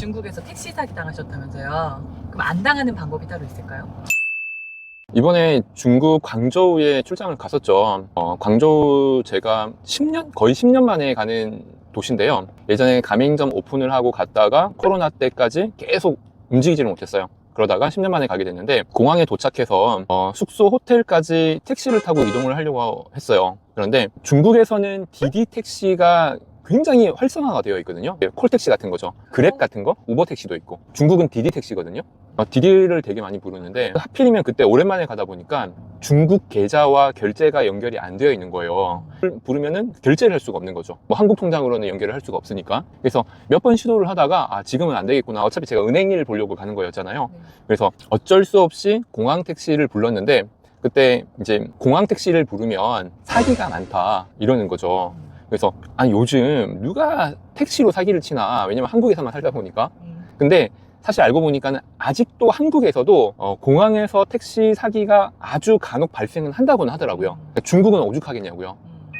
중국에서 택시 사기 당하셨다면서요? 그럼 안 당하는 방법이 따로 있을까요? 이번에 중국 광저우에 출장을 갔었죠. 광저우 제가 거의 10년 만에 가는 도시인데요. 예전에 가맹점 오픈을 하고 갔다가 코로나 때까지 계속 움직이지를 못했어요. 그러다가 10년 만에 가게 됐는데, 공항에 도착해서 숙소 호텔까지 택시를 타고 이동을 하려고 했어요. 그런데 중국에서는 디디 택시가 굉장히 활성화가 되어 있거든요. 콜택시 같은 거죠. 그랩 같은 거, 우버 택시도 있고. 중국은 디디 택시거든요. 디디를 되게 많이 부르는데, 하필이면 그때 오랜만에 가다 보니까 중국 계좌와 결제가 연결이 안 되어 있는 거예요. 부르면은 결제를 할 수가 없는 거죠. 뭐 한국 통장으로는 연결을 할 수가 없으니까. 그래서 몇 번 시도를 하다가 지금은 안 되겠구나. 어차피 제가 은행 일 보려고 가는 거였잖아요. 그래서 어쩔 수 없이 공항 택시를 불렀는데, 그때 이제 공항 택시를 부르면 사기가 많다 이러는 거죠. 그래서 요즘 누가 택시로 사기를 치나, 왜냐면 한국에서만 살다 보니까. 근데 사실 알고 보니까는 아직도 한국에서도 공항에서 택시 사기가 아주 간혹 발생은 한다고는 하더라고요. 그러니까 중국은 오죽하겠냐고요.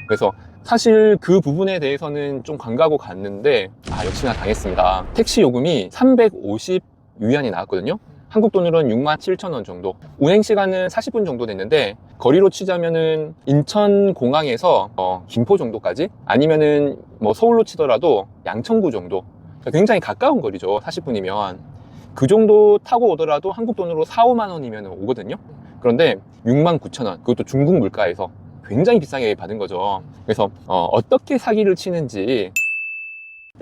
그래서 사실 그 부분에 대해서는 좀 관가하고 갔는데 역시나 당했습니다. 택시 요금이 350 유안이 나왔거든요. 한국 돈으로는 67,000원 정도. 운행 시간은 40분 정도 됐는데, 거리로 치자면은 인천공항에서 김포 정도까지, 아니면은 뭐 서울로 치더라도 양천구 정도. 굉장히 가까운 거리죠. 40분이면. 그 정도 타고 오더라도 한국 돈으로 4, 5만 원이면 오거든요. 그런데 69,000원, 그것도 중국 물가에서 굉장히 비싸게 받은 거죠. 그래서 어떻게 사기를 치는지,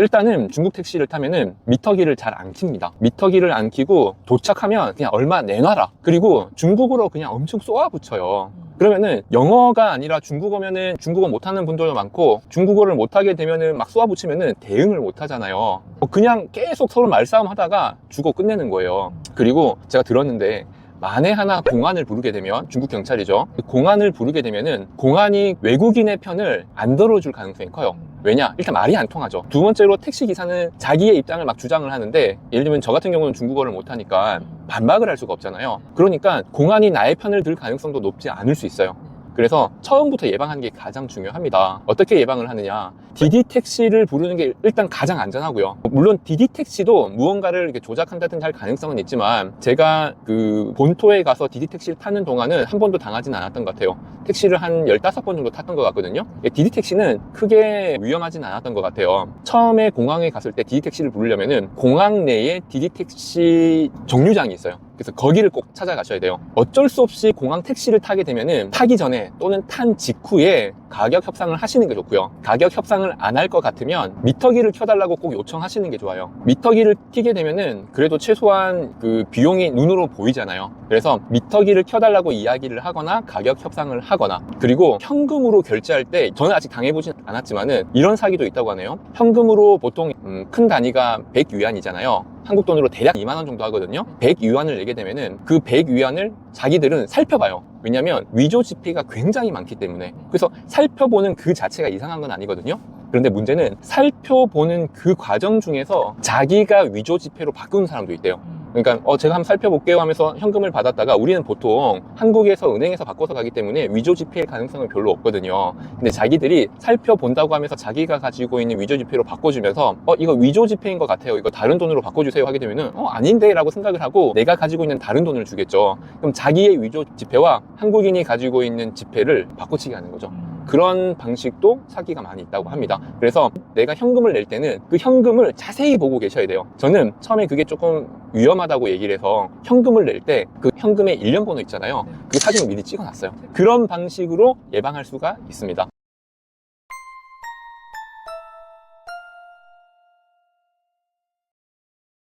일단은 중국 택시를 타면은 미터기를 잘 안 킵니다. 미터기를 안 켜고 도착하면 그냥 얼마 내놔라. 그리고 중국어로 그냥 엄청 쏘아붙여요. 그러면은 영어가 아니라 중국어면은 중국어 못하는 분들도 많고, 중국어를 못하게 되면은 막 쏘아붙이면은 대응을 못하잖아요. 그냥 계속 서로 말싸움 하다가 주고 끝내는 거예요. 그리고 제가 들었는데, 만에 하나 공안을 부르게 되면, 중국 경찰이죠. 공안을 부르게 되면은 공안이 외국인의 편을 안 들어줄 가능성이 커요. 왜냐? 일단 말이 안 통하죠. 두 번째로 택시 기사는 자기의 입장을 막 주장을 하는데, 예를 들면 저 같은 경우는 중국어를 못하니까 반박을 할 수가 없잖아요. 그러니까 공안이 나의 편을 들 가능성도 높지 않을 수 있어요. 그래서 처음부터 예방하는 게 가장 중요합니다. 어떻게 예방을 하느냐? 디디 택시를 부르는 게 일단 가장 안전하고요. 물론 디디 택시도 무언가를 이렇게 조작한다든지 할 가능성은 있지만, 제가 그 본토에 가서 디디 택시를 타는 동안은 한 번도 당하지는 않았던 것 같아요. 택시를 한 15번 정도 탔던 것 같거든요. 디디 택시는 크게 위험하진 않았던 것 같아요. 처음에 공항에 갔을 때 디디 택시를 부르려면은 공항 내에 디디 택시 정류장이 있어요. 그래서 거기를 꼭 찾아가셔야 돼요. 어쩔 수 없이 공항 택시를 타게 되면은 타기 전에 또는 탄 직후에 가격 협상을 하시는 게 좋고요. 가격 협상을 안 할 것 같으면 미터기를 켜달라고 꼭 요청하시는 게 좋아요. 미터기를 켜게 되면은 그래도 최소한 그 비용이 눈으로 보이잖아요. 그래서 미터기를 켜달라고 이야기를 하거나 가격 협상을 하거나, 그리고 현금으로 결제할 때, 저는 아직 당해보진 않았지만은 이런 사기도 있다고 하네요. 현금으로 보통 큰 단위가 100유안이잖아요. 한국 돈으로 대략 2만 원 정도 하거든요. 100유안을 내게 되면은 그 100유안을 자기들은 살펴봐요. 왜냐면 위조 지폐가 굉장히 많기 때문에. 그래서 살펴보는 그 자체가 이상한 건 아니거든요. 그런데 문제는 살펴보는 그 과정 중에서 자기가 위조 지폐로 바꾸는 사람도 있대요. 그러니까 제가 한번 살펴볼게요 하면서 현금을 받았다가, 우리는 보통 한국에서 은행에서 바꿔서 가기 때문에 위조 지폐의 가능성은 별로 없거든요. 근데 자기들이 살펴본다고 하면서 자기가 가지고 있는 위조 지폐로 바꿔주면서 이거 위조 지폐인 것 같아요, 이거 다른 돈으로 바꿔주세요 하게 되면은 아닌데 라고 생각을 하고 내가 가지고 있는 다른 돈을 주겠죠. 그럼 자기의 위조 지폐와 한국인이 가지고 있는 지폐를 바꿔치기 하는 거죠. 그런 방식도 사기가 많이 있다고 합니다. 그래서 내가 현금을 낼 때는 그 현금을 자세히 보고 계셔야 돼요. 저는 처음에 그게 조금 위험하다고 얘기를 해서 현금을 낼 때 그 현금의 일련 번호 있잖아요. 그 사진을 미리 찍어놨어요. 그런 방식으로 예방할 수가 있습니다.